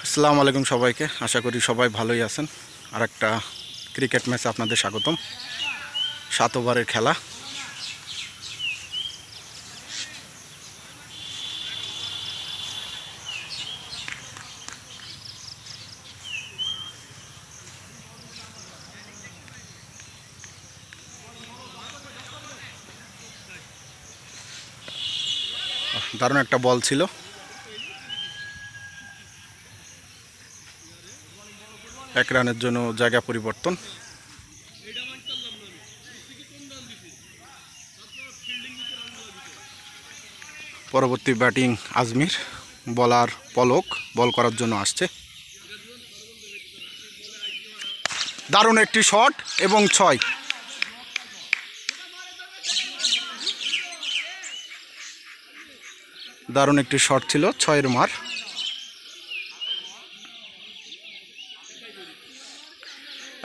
আসসালামু আলাইকুম সবাইকে। আশা করি সবাই ভালোই আছেন। আর একটা ক্রিকেট ম্যাচে আপনাদের স্বাগতম। 7 ওভারের খেলা। দারুণ একটা বল ছিল। এক রানের জন্য জায়গা পরিবর্তন। পরবর্তী ব্যাটিং আজমির, বলার পলক বল করার জন্য আসছে। দারুণ একটি শট এবং 6। দারুণ একটি শট ছিল, 6-এর মার।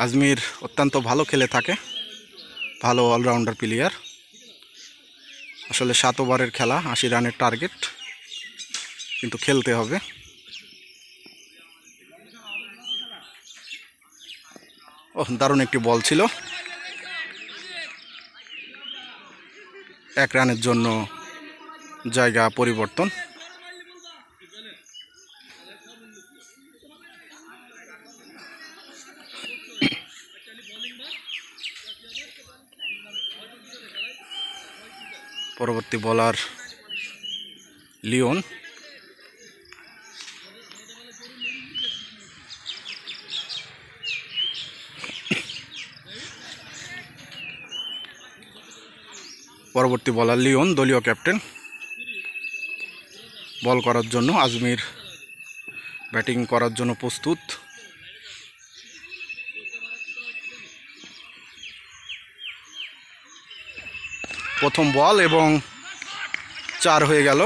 আজমির অত্যন্ত ভালো খেলে থাকে, ভালো অলরাউন্ডার প্লেয়ার। আসলে 7 ওভারের খেলা, 80 রানের টার্গেট, কিন্তু খেলতে হবে। দারুণ একটি বল ছিল। 1 রানের জন্য জায়গা পরিবর্তন। পরবর্তী বোলার লিওন। পরবর্তী বোলার লিওন, দলীয় ক্যাপ্টেন। বল করার জন্য আজমির ব্যাটিং করার জন্য প্রস্তুত। প্রথম বল এবং 4 হয়ে গেল।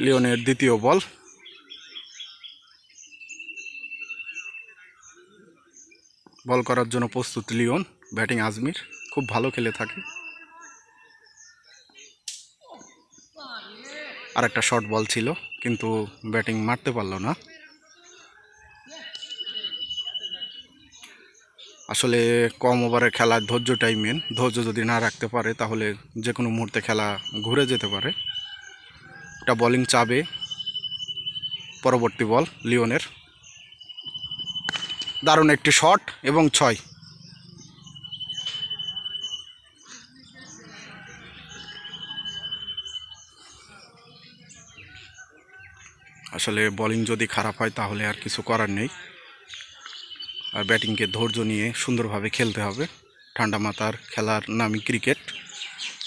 লিওনের দ্বিতীয় বল। বল করার জন্য প্রস্তুত লিওন। ব্যাটিং আজমির, খুব ভালো খেলে থাকে। আর একটা শর্ট বল ছিল, কিন্তু ব্যাটিং মারতে পারলো না। আসলে কম ওভারের খেলার ধৈর্যটাই মেন। ধৈর্য যদি না রাখতে পারে তাহলে যে কোনো মুহূর্তে খেলা ঘুরে যেতে পারে। একটা বোলিং চাবে। পরবর্তী বল লিওনের। দারুণ একটি শট এবং 6। আসলে বোলিং যদি খারাপ হয় তাহলে আর কিছু করার নেই। আর ব্যাটিংকে ধৈর্য নিয়ে সুন্দরভাবে খেলতে হবে। ঠান্ডা মাথার খেলার নামই ক্রিকেট।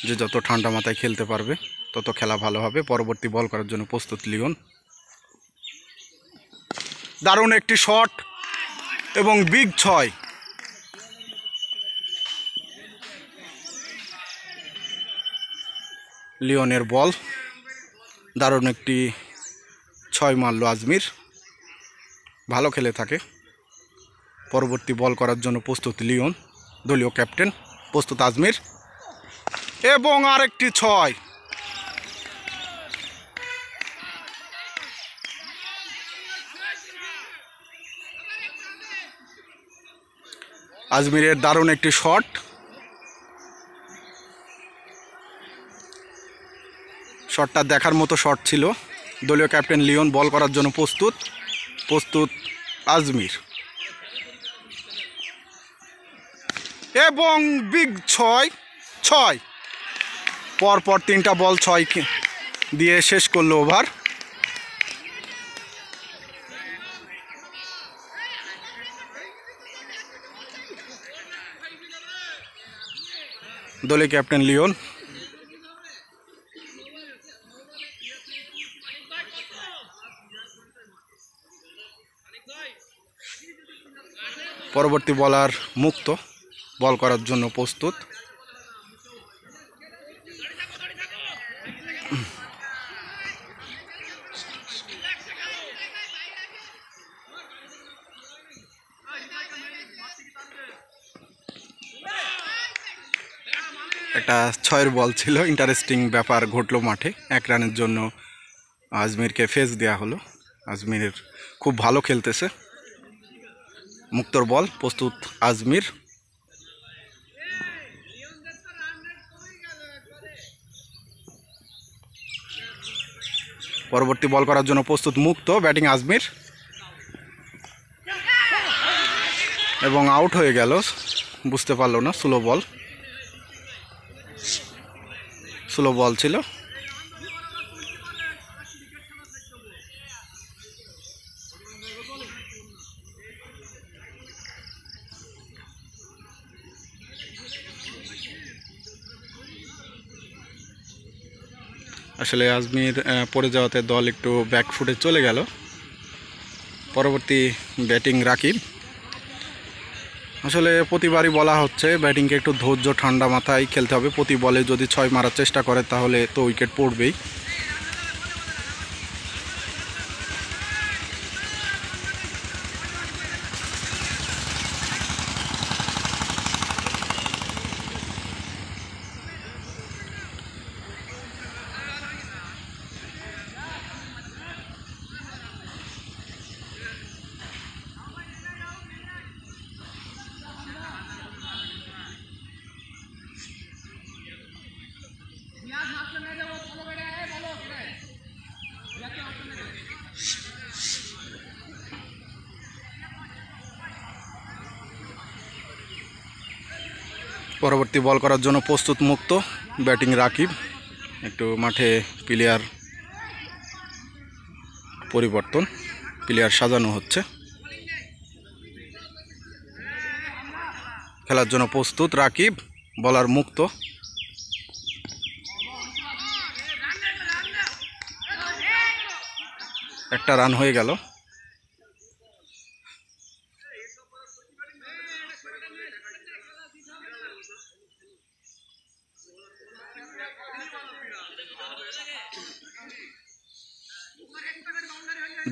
যে যত ঠান্ডা মাথায় খেলতে পারবে তত খেলা ভালো হবে। পরবর্তী বল করার জন্য প্রস্তুত লিওন। দারুণ একটি শট এবং বিগ 6। লিওনের বল, দারুণ একটি 6 মারল আজমির, ভালো খেলে থাকে। পরবর্তী বল করার জন্য প্রস্তুত লিওন, দলীয় ক্যাপ্টেন। প্রস্তুত আজমির এবং আরেকটি 6। আজমিরের দারুণ একটি শট। শটটা দেখার মতো শট ছিল। দলীয় ক্যাপ্টেন লিওন বল করার জন্য প্রস্তুত। প্রস্তুত আজমির এবং বিগ 6। পরপর 3টা বল 6 দিয়ে শেষ করলো ওভার। দলীয় ক্যাপ্টেন লিওন। পরবর্তী বলার মুক্ত, বল করার জন্য প্রস্তুত। একটা 6-এর বল ছিল, ইন্টারেস্টিং ব্যাপার ঘটলো মাঠে। 1 রানের জন্য আজমিরকে ফেস দেওয়া হলো। আজমির খুব ভালো খেলতেছে। মুক্তর বল, প্রস্তুত আজমির। পরবর্তী বল করার জন্য প্রস্তুত মুক্ত, ব্যাটিং আজমির এবং আউট হয়ে গেল। বুঝতে পারলো না, স্লো বল ছিল। আসলে আজমির পড়ে যাওয়াতে দল একটু ব্যাকফুটে চলে গেল। পরবর্তী ব্যাটিং রাকিব। আসলে প্রতিবারই বলা হচ্ছে ব্যাটিংকে একটু ধৈর্য ঠান্ডা মাথায় খেলতে হবে। প্রতি বলে যদি 6 মারার চেষ্টা করে তাহলে তো উইকেট পড়বেই। পরবর্তী বল করার জন্য প্রস্তুত মুক্ত, ব্যাটিং রাকিব। একটু মাঠে প্লেয়ার পরিবর্তন, প্লেয়ার সাজানো হচ্ছে। খেলার জন্য প্রস্তুত রাকিব, বলার মুক্ত। একটা রান হয়ে গেল।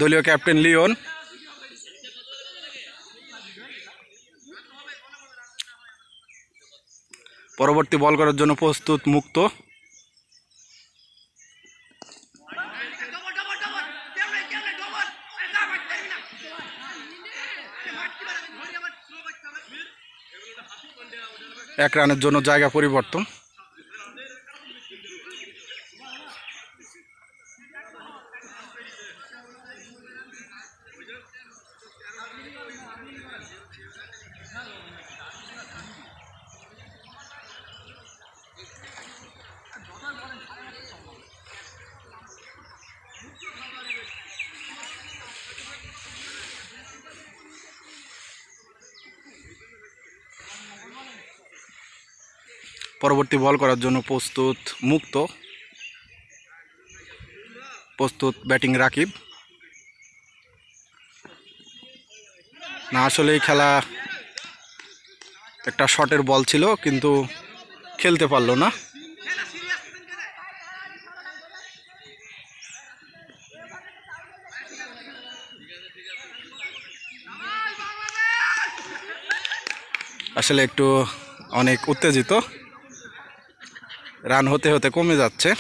দলীয় ক্যাপ্টেন লিওন। পরবর্তী বল করার জন্য প্রস্তুত মুক্ত। এক রানের জন্য জায়গা পরিবর্তন। পরবর্তী বল করার জন্য প্রস্তুত মুক্ত, প্রস্তুত ব্যাটিং রাকিব। না, আসলে এই খেলা একটা শটের বল ছিল, কিন্তু খেলতে পারলো না। আসলে একটু অনেক উত্তেজিত, রান হতে হতে কমে যাচ্ছে।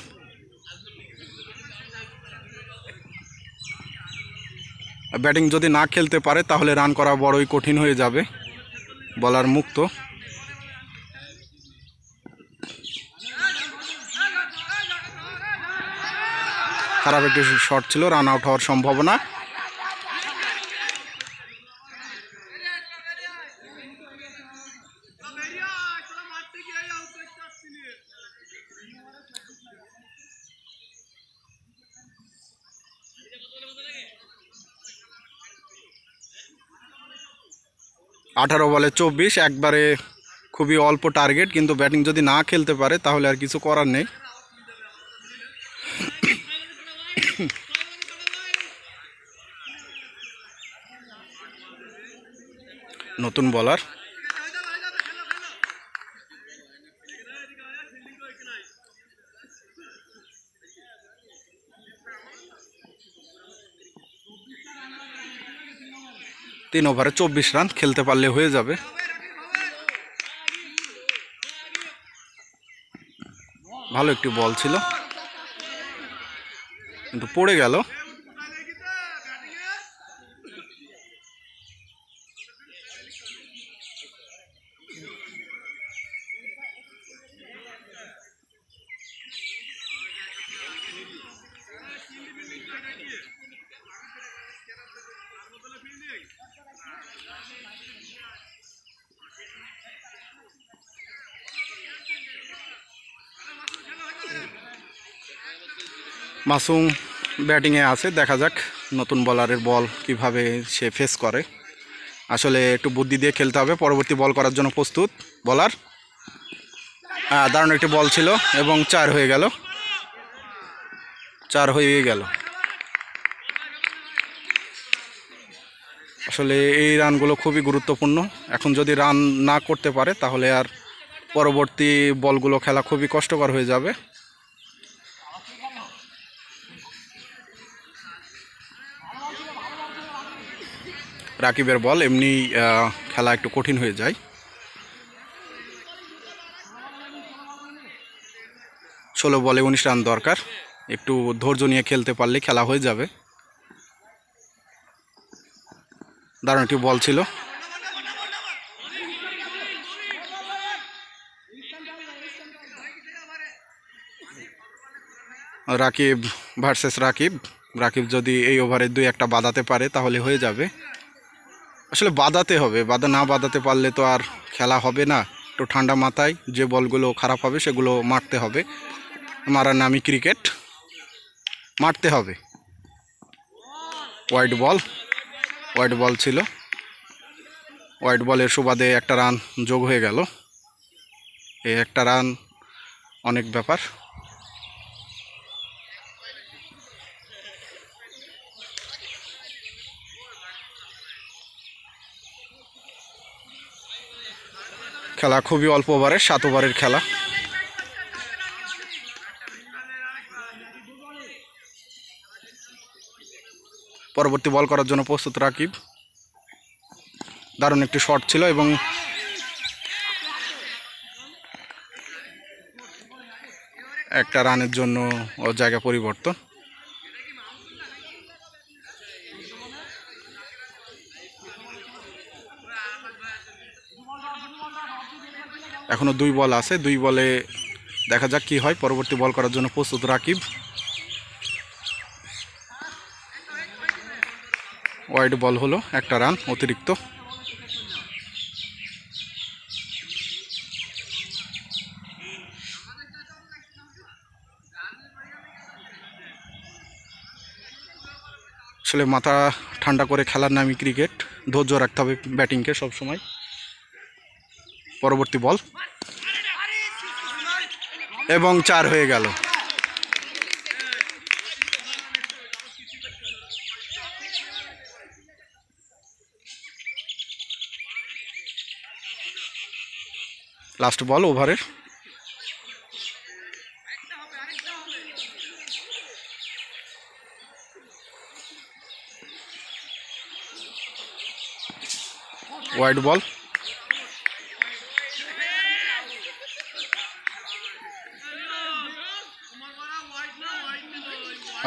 ব্যাটিং যদি না খেলতে পারে তাহলে রান করা বড়ই কঠিন হয়ে যাবে। বলার মুক্ত। খারাপ একটি শট ছিল, রান আউট হওয়ার সম্ভাবনা। আঠারো বলে 24, একবারে খুবই অল্প টার্গেট, কিন্তু ব্যাটিং যদি না খেলতে পারে তাহলে আর কিছু করার নেই। নতুন বলার। তিন ওভারে 24 রান খেলতে পারলে হয়ে যাবে। ভালো একটি বল ছিল কিন্তু পড়ে গেল। মাসুম ব্যাটিংয়ে আছে, দেখা যাক নতুন বলারের বল কিভাবে সে ফেস করে। আসলে একটু বুদ্ধি দিয়ে খেলতে হবে। পরবর্তী বল করার জন্য প্রস্তুত বলার। দারুণ একটি বল ছিল এবং 4 হয়ে গেল। 4 হয়ে গেল। আসলে এই রানগুলো খুবই গুরুত্বপূর্ণ। এখন যদি রান না করতে পারে তাহলে আর পরবর্তী বলগুলো খেলা খুবই কষ্টকর হয়ে যাবে। রাকিবের বল, এমনি খেলা একটু কঠিন হয়ে যায়। 16 বলে 19 রান দরকার। একটু ধৈর্য নিয়ে খেলতে পারলে খেলা হয়ে যাবে। দারুণ একটি বল ছিল। রাকিব ভার্সেস রাকিব। রাকিব যদি এই ওভারে 2-1 বাঁধাতে পারে তাহলে হয়ে যাবে। আসলে বাঁধাতে হবে, না বাঁধাতে পারলে তো আর খেলা হবে না। একটু ঠান্ডা মাথায় যে বলগুলো খারাপ হবে সেগুলো মারতে হবে। মারার নামই ক্রিকেট, মারতে হবে। হোয়াইট বল ছিল। হোয়াইট বলের সুবাদে একটা রান যোগ হয়ে গেল। এই একটা রান অনেক ব্যাপার। খেলা খুবই অল্প ওভারের, 7 ওভারের খেলা। পরবর্তী বল করার জন্য প্রস্তুত রাকিব। দারুণ একটি শট ছিল এবং একটা রানের জন্য ও জায়গা পরিবর্তন। এখনো 2 বল আছে, 2 বলে দেখা যাক কি হয়। পরবর্তী বল করার জন্য প্রস্তুত রাকিব। ওয়াইড বল হলো, একটা রান অতিরিক্ত। আসলে মাথা ঠান্ডা করে খেলার নামই ক্রিকেট। ধৈর্য রাখতে হবে ব্যাটিংকে সবসময়। পরবর্তী বল এবং 4 হয়ে গেল। লাস্ট বল ওভারের। Wide ball.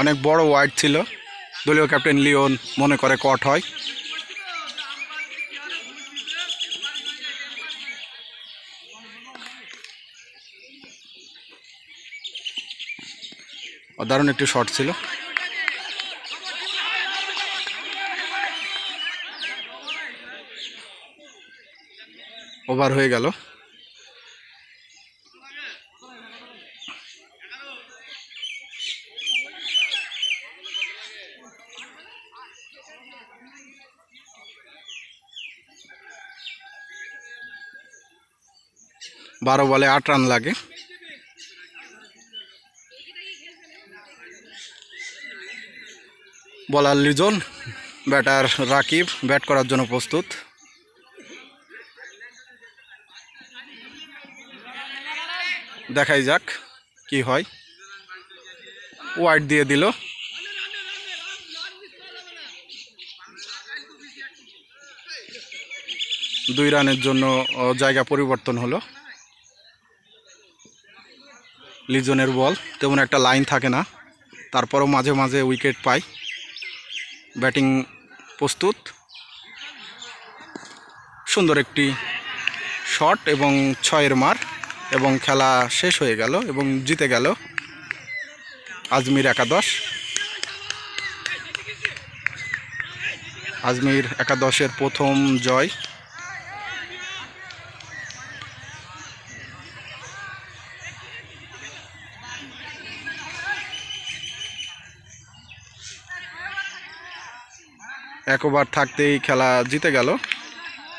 অনেক বড় ওয়াইড ছিল। দলীয় ক্যাপ্টেন লিওন মনে করে কট হয়। দারুণ একটি শট ছিল। ওভার হয়ে গেল। বারো বলে 8 রান লাগে। বলার লিজন, ব্যাটার রাকিব ব্যাট করার জন্য প্রস্তুত। দেখাই যাক কি হয়। ওয়াইড দিয়ে দিল। 2 রানের জন্য জায়গা পরিবর্তন হলো। লিজনের বল, তেমন একটা লাইন থাকে না, তারপরও মাঝে মাঝে উইকেট পায়। ব্যাটিং প্রস্তুত, সুন্দর একটি শট এবং 6-এর মার, এবং খেলা শেষ হয়ে গেল এবং জিতে গেল আজমির একাদশ। আজমির একাদশের প্রথম জয়। এক ওভার থাকতেই খেলা জিতে গেল।